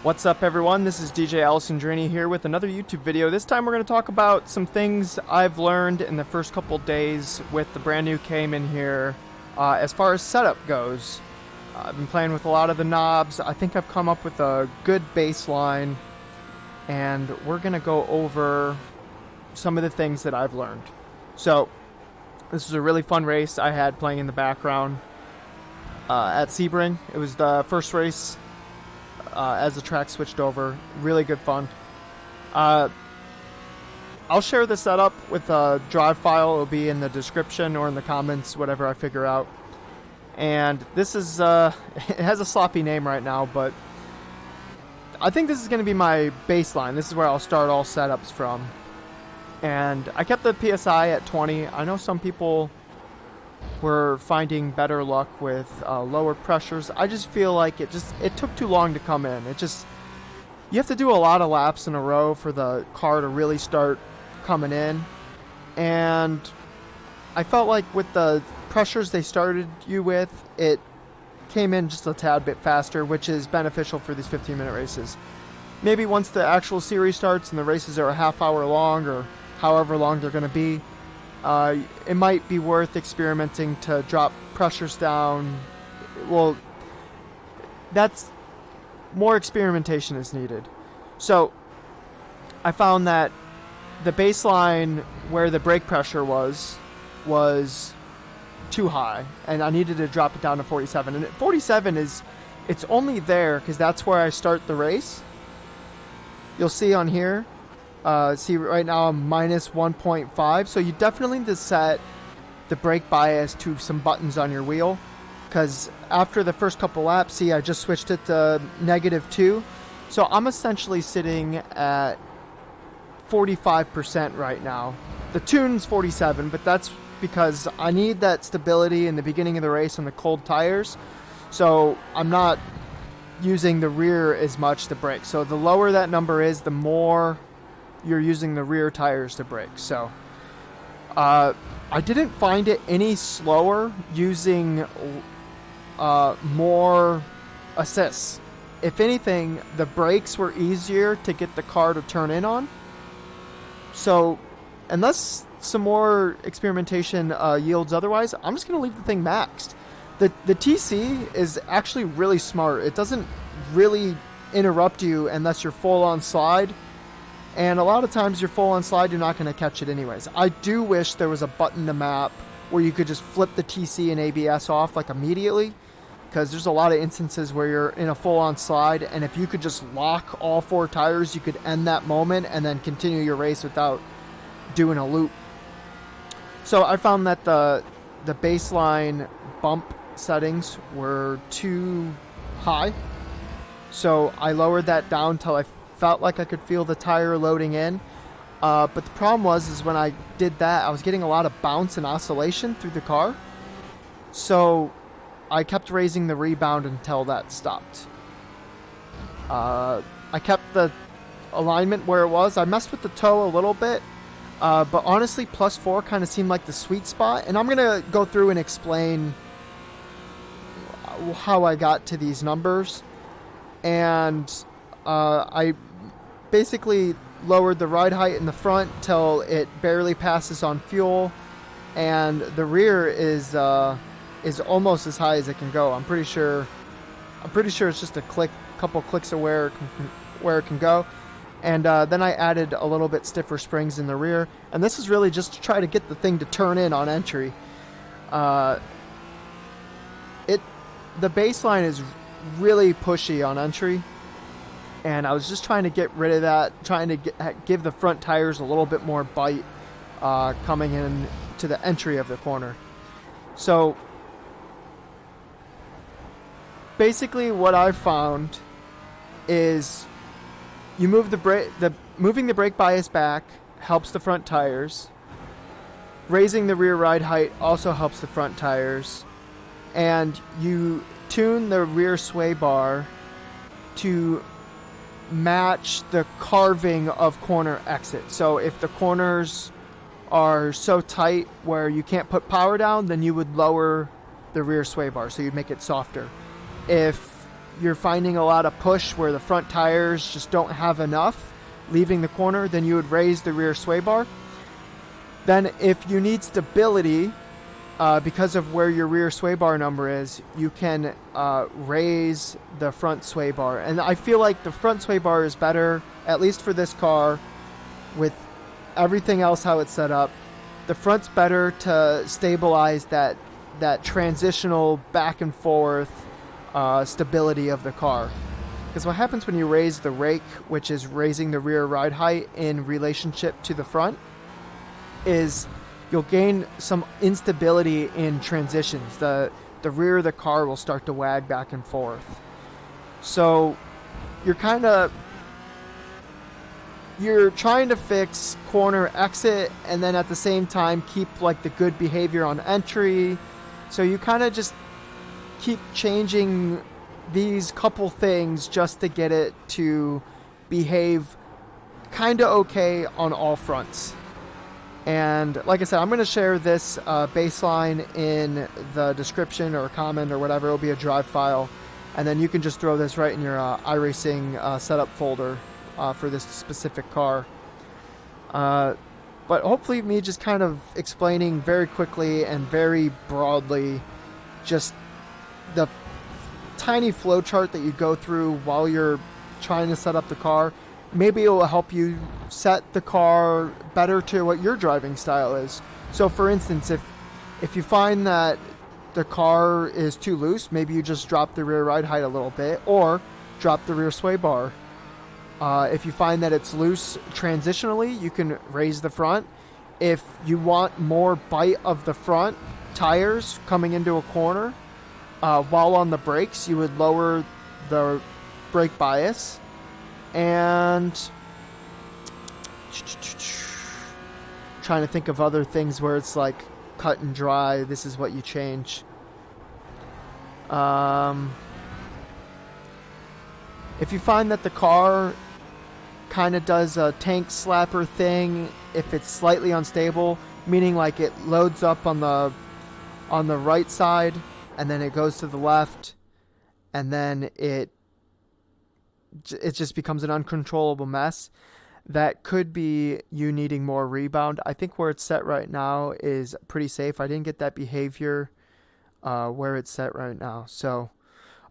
What's up, everyone? This is DJ Alessandrini here with another YouTube video. This time we're going to talk about some things I've learned in the first couple days with the brand new Cayman here as far as setup goes. I've been playing with a lot of the knobs. I think I've come up with a good baseline, and we're going to go over some of the things that I've learned. So this was a really fun race I had playing in the background at Sebring. It was the first race as the track switched over. Really good fun. I'll share the setup with a drive file. It'll be in the description or in the comments, whatever I figure out. And this is, it has a sloppy name right now, but I think this is going to be my baseline. This is where I'll start all setups from. And I kept the PSI at 20. I know some people were finding better luck with lower pressures. I just feel like it took too long to come in. You have to do a lot of laps in a row for the car to really start coming in. And I felt like with the pressures they started you with, it came in just a tad bit faster, which is beneficial for these 15-minute races. Maybe once the actual series starts and the races are a half hour long or however long they're going to be, it might be worth experimenting to drop pressures down. Well, that's more experimentation is needed. So I found that the baseline where the brake pressure was too high, and I needed to drop it down to 47. And at 47 it's only there because that's where I start the race. You'll see on here. See, right now I'm minus 1.5, so you definitely need to set the brake bias to some buttons on your wheel, because after the first couple laps, see, I just switched it to -2, so I'm essentially sitting at 45% right now. The tune's 47, but that's because I need that stability in the beginning of the race on the cold tires, so I'm not using the rear as much to brake. So the lower that number is, the more you're using the rear tires to brake. So I didn't find it any slower using more assists. If anything, the brakes were easier to get the car to turn in on. So unless some more experimentation yields otherwise, I'm just going to leave the thing maxed. The TC is actually really smart. It doesn't really interrupt you unless you're full on slide. And a lot of times you're full on slide, you're not going to catch it anyways. I do wish there was a button to map where you could just flip the TC and ABS off like immediately, because there's a lot of instances where you're in a full on slide, and if you could just lock all four tires, you could end that moment and then continue your race without doing a loop. So I found that the baseline bump settings were too high. So I lowered that down till I felt like I could feel the tire loading in, but the problem is when I did that, I was getting a lot of bounce and oscillation through the car, so I kept raising the rebound until that stopped. I kept the alignment where it was. I messed with the toe a little bit, but honestly +4 kind of seemed like the sweet spot, and I'm gonna go through and explain how I got to these numbers. And I basically lowered the ride height in the front till it barely passes on fuel, and the rear is almost as high as it can go. I'm pretty sure it's just a couple clicks of where it can go. And then I added a little bit stiffer springs in the rear, and this is really just to try to get the thing to turn in on entry. The baseline is really pushy on entry, and I was just trying to get rid of that, trying to give the front tires a little bit more bite coming in to the entry of the corner. So basically what I've found is you move moving the brake bias back helps the front tires. Raising the rear ride height also helps the front tires. And you tune the rear sway bar to match the carving of corner exit. So if the corners are so tight where you can't put power down, then you would lower the rear sway bar, so you'd make it softer. If you're finding a lot of push where the front tires just don't have enough leaving the corner, then you would raise the rear sway bar. Then if you need stability, because of where your rear sway bar number is, you can raise the front sway bar. And I feel like the front sway bar is better, at least for this car, with everything else how it's set up. The front's better to stabilize that transitional back and forth stability of the car. Because what happens when you raise the rake, which is raising the rear ride height in relationship to the front, is you'll gain some instability in transitions. The rear of the car will start to wag back and forth. So you're trying to fix corner exit and then at the same time keep like the good behavior on entry. So you kind of just keep changing these couple things just to get it to behave kind of okay on all fronts. And like I said, I'm going to share this baseline in the description or comment or whatever. It'll be a drive file. And then you can just throw this right in your iRacing setup folder for this specific car. But hopefully me just kind of explaining very quickly and very broadly just the tiny flow chart that you go through while you're trying to set up the car. Maybe it will help you set the car better to what your driving style is. So for instance, if you find that the car is too loose, maybe you just drop the rear ride height a little bit or drop the rear sway bar. If you find that it's loose transitionally, you can raise the front. If you want more bite of the front tires coming into a corner, while on the brakes, you would lower the brake bias. And trying to think of other things where it's like cut and dry. This is what you change. If you find that the car kind of does a tank slapper thing, if it's slightly unstable, meaning like it loads up on the right side and then it goes to the left and then it just becomes an uncontrollable mess, that could be you needing more rebound. I think where it's set right now is pretty safe. I didn't get that behavior where it's set right now. So,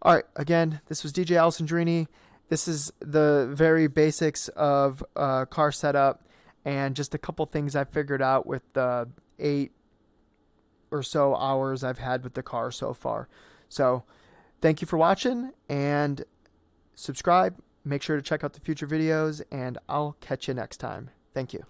all right, again, this was DJ Alessandrini. This is the very basics of car setup and just a couple things I figured out with the 8 or so hours I've had with the car so far. So thank you for watching, and subscribe. Make sure to check out the future videos, and I'll catch you next time. Thank you.